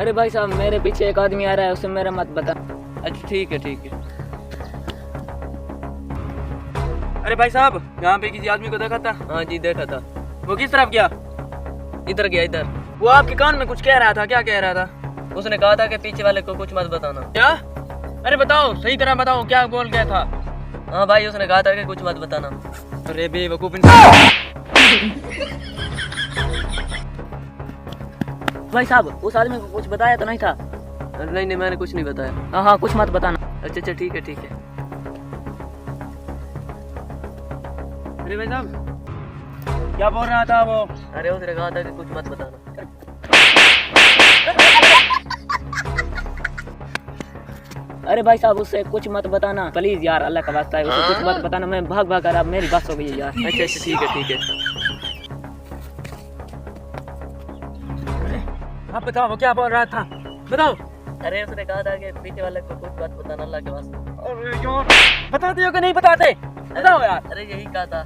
अरे भाई साहब मेरे पीछे एक आदमी आ रहा है, उसे मेरा मत बता। अच्छा ठीक है ठीक है। अरे भाई साहब यहाँ पे किसी आदमी को देखा था? हाँ जी देखा था। वो किस तरफ गया? इधर गया इधर। वो आपके कान में कुछ कह रहा था, क्या कह रहा था? उसने कहा था कि पीछे वाले को कुछ मत बताना। क्या? अरे बताओ सही तरह बताओ क्या बोल गया था? हाँ भाई उसने कहा था कि कुछ मत बताना। अरे बेवकूफ भाई साहब उस आदमी को कुछ बताया तो नहीं था? नहीं नहीं मैंने कुछ नहीं बताया। हाँ हाँ कुछ मत बताना। अच्छा अच्छा ठीक है ठीक है। अरे भाई साहब क्या बोल रहा था वो? अरे उसने कहा था कि कुछ मत बताना। अरे भाई साहब उससे कुछ मत बताना प्लीज यार, अल्लाह का वास्ता है उसे कुछ मत बताना। मैं भाग भाग कर अब मेरी बस हो गई है यार। अच्छा अच्छा ठीक है ठीक है। आप बताओ वो क्या बोल रहा था, बताओ। अरे उसने कहा था कि पीछे वाले को कुछ बात बताना अल्लाह के वास्ते। अरे यार बताते हो कि नहीं बताते? बताओ यार। अरे यही कहा था।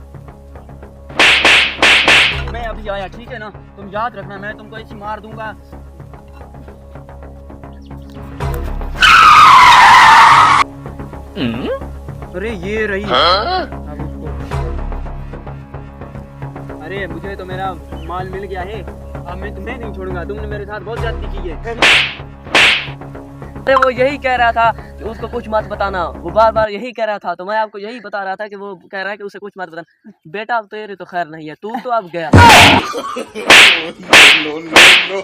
मैं अभी आया ठीक है ना, तुम याद रखना मैं तुमको ऐसी मार दूंगा। अरे ये रही। अब उसको अरे मुझे तो मेरा माल मिल गया है, अब मैं तुम्हें नहीं छोड़ूंगा। तुमने मेरे साथ बहुत ज्यादती की है। अरे वो यही कह रहा था कि उसको कुछ मत बताना, वो बार बार यही कह रहा था, तो मैं आपको यही बता रहा था कि वो कह रहा है कि उसे कुछ मत बताना। बेटा अब तेरे तो खैर नहीं है, तू तो अब गया। no, no, no.